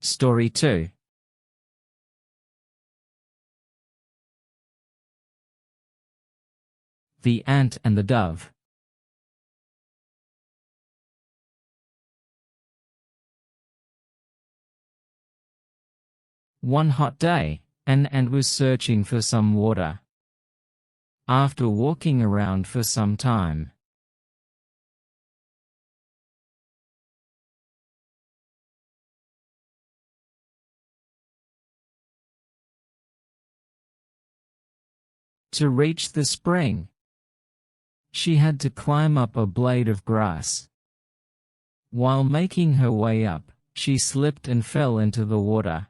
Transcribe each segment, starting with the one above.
Story 2. The Ant and the Dove. One hot day, an ant was searching for some water. After walking around for some time, to reach the spring, she had to climb up a blade of grass. While making her way up, she slipped and fell into the water.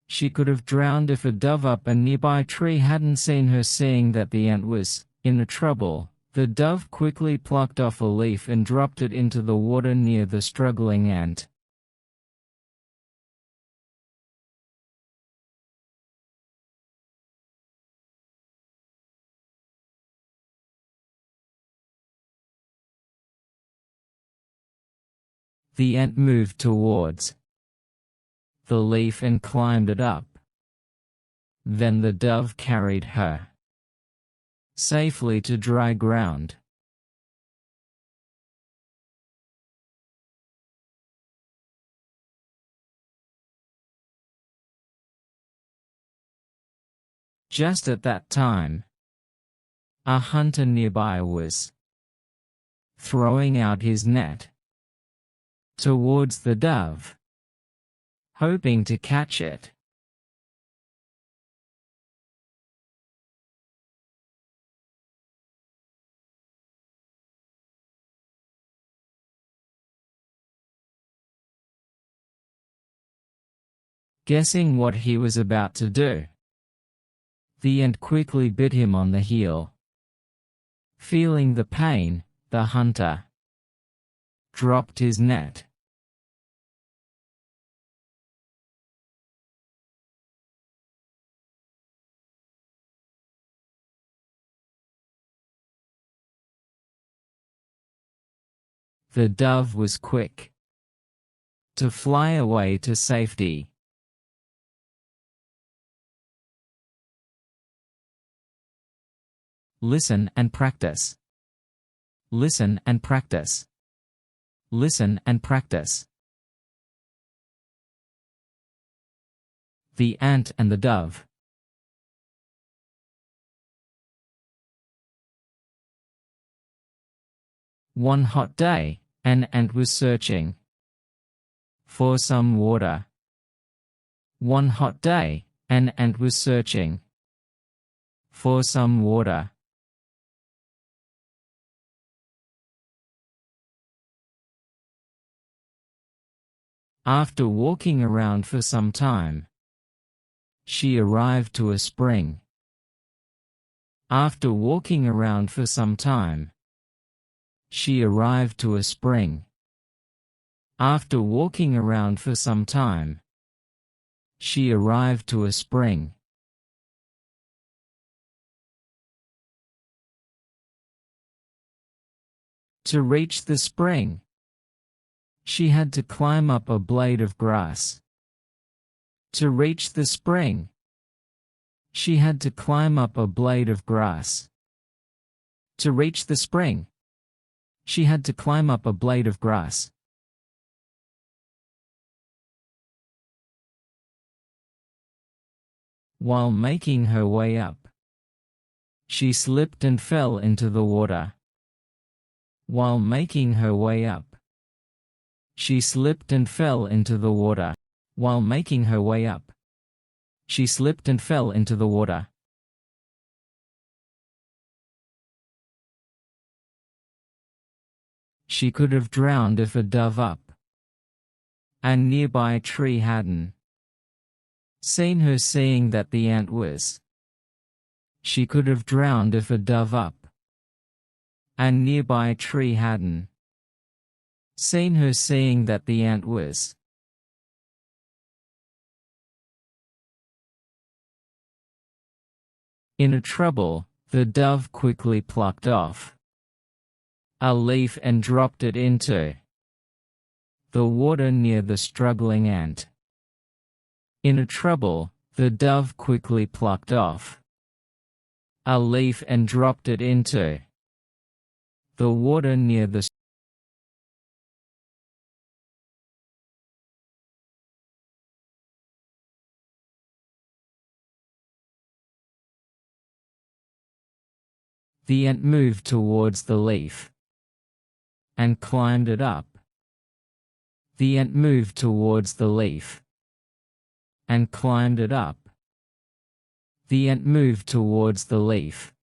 She could have drowned if a dove up a nearby tree hadn't seen her. Seeing that the ant was in trouble, the dove quickly plucked off a leaf and dropped it into the water near the struggling ant. The ant moved towards the leaf and climbed it up. Then the dove carried her safely to dry ground. Just at that time, a hunter nearby was throwing out his net towards the dove, hoping to catch it. Guessing what he was about to do, the ant quickly bit him on the heel. Feeling the pain, the hunter dropped his net. The dove was quick to fly away to safety. Listen and practice. Listen and practice. Listen and practice. The Ant and the Dove. One hot day, an ant was searching for some water. One hot day, an ant was searching for some water. After walking around for some time, she arrived to a spring. After walking around for some time, she arrived to a spring. After walking around for some time, she arrived to a spring. To reach the spring, she had to climb up a blade of grass. To reach the spring, she had to climb up a blade of grass. To reach the spring, she had to climb up a blade of grass. While making her way up, she slipped and fell into the water. While making her way up, she slipped and fell into the water. While making her way up, she slipped and fell into the water. She could have drowned if a dove up a nearby tree hadn't seen her. Seeing that the ant was. She could have drowned if a dove up a nearby tree hadn't seen her. Seeing that the ant was. In a trouble, the dove quickly plucked off a leaf and dropped it into the water near the struggling ant. In a trouble, the dove quickly plucked off a leaf and dropped it into the water near the The ant moved towards the leaf and climbed it up. The ant moved towards the leaf and climbed it up. The ant moved towards the leaf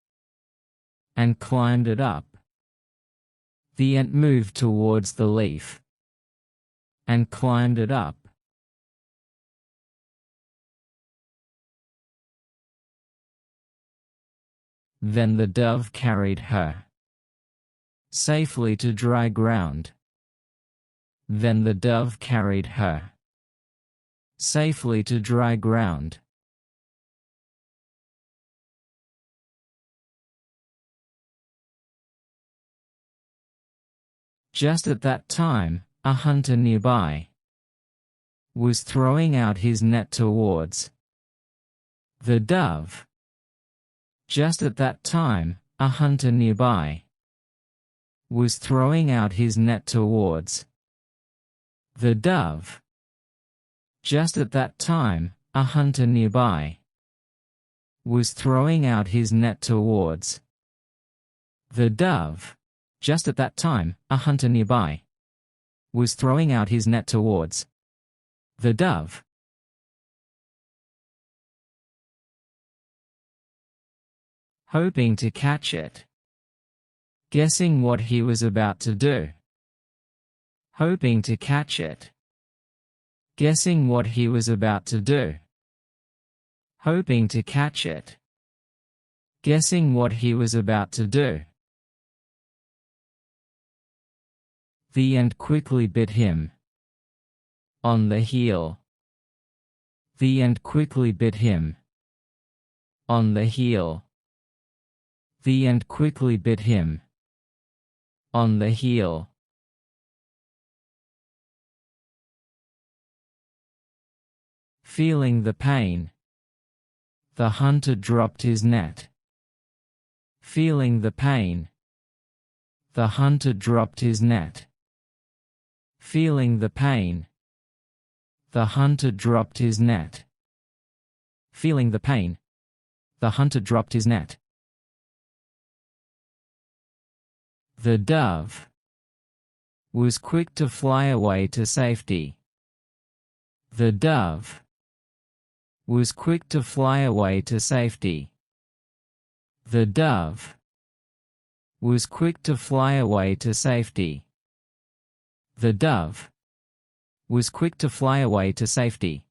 and climbed it up. The ant moved towards the leaf and climbed it up. Then the dove carried her safely to dry ground. Then the dove carried her safely to dry ground. Just at that time, a hunter nearby was throwing out his net towards the dove. Just at that time, a hunter nearby was throwing out his net towards the dove. Just at that time, a hunter nearby was throwing out his net towards the dove. Just at that time, a hunter nearby was throwing out his net towards the dove. Hoping to catch it. Guessing what he was about to do. Hoping to catch it. Guessing what he was about to do. Hoping to catch it. Guessing what he was about to do. The ant quickly bit him on the heel. The ant quickly bit him on the heel. The ant quickly bit him on the heel. Feeling the pain, the hunter dropped his net. Feeling the pain, the hunter dropped his net. Feeling the pain, the hunter dropped his net. Feeling the pain, the hunter dropped his net. The dove was quick to fly away to safety. The dove was quick to fly away to safety. The dove was quick to fly away to safety. The dove was quick to fly away to safety.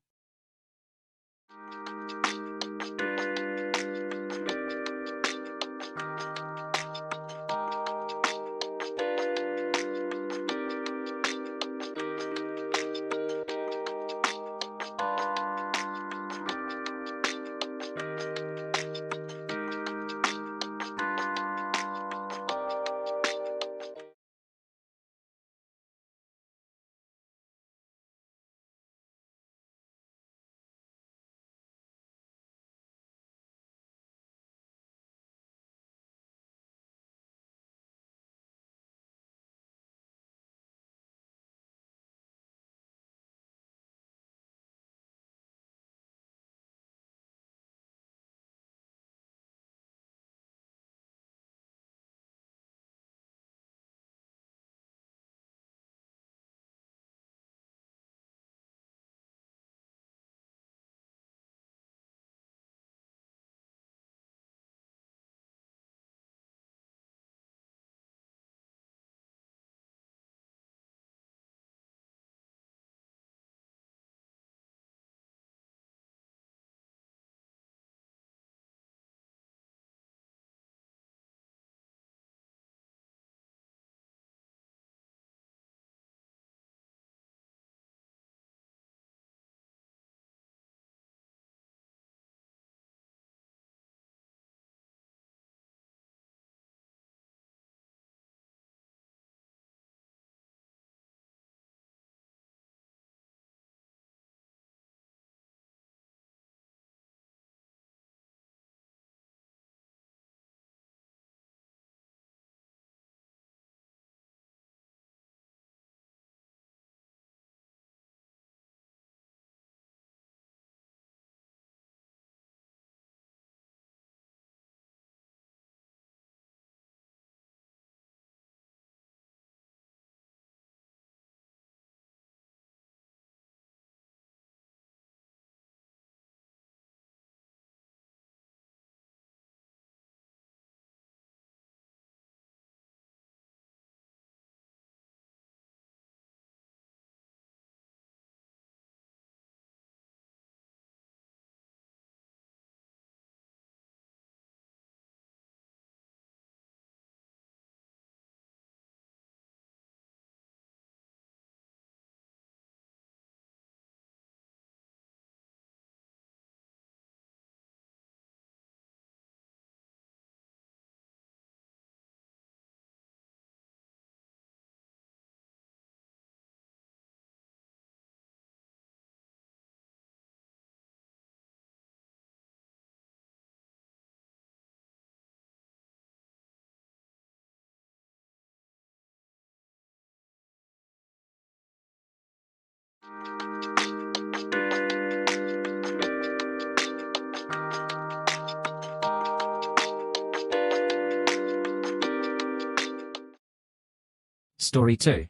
Story 2.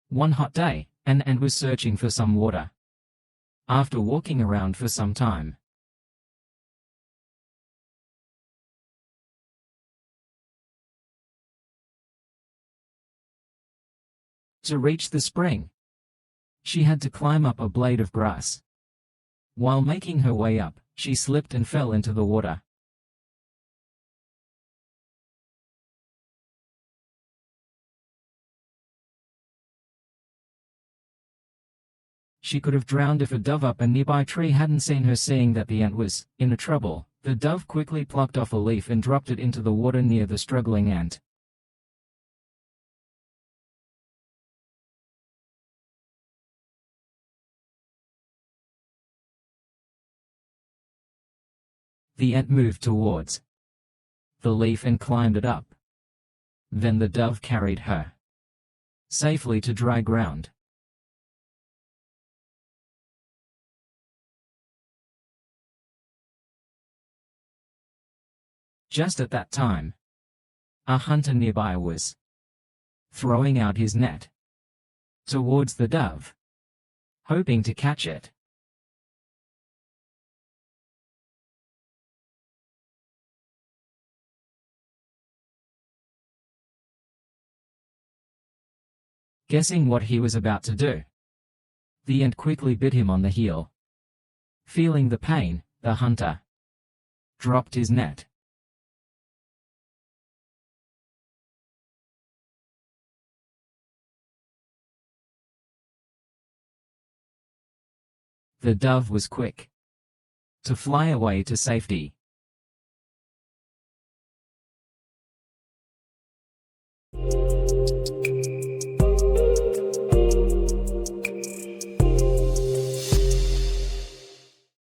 One hot day, an ant was searching for some water. After walking around for some time, to reach the spring, she had to climb up a blade of grass. While making her way up, she slipped and fell into the water. She could have drowned if a dove up a nearby tree hadn't seen her. Seeing that the ant was in trouble, the dove quickly plucked off a leaf and dropped it into the water near the struggling ant. The ant moved towards the leaf and climbed it up. Then the dove carried her safely to dry ground. Just at that time, a hunter nearby was throwing out his net towards the dove, hoping to catch it. Guessing what he was about to do, the ant quickly bit him on the heel. Feeling the pain, the hunter dropped his net. The dove was quick to fly away to safety.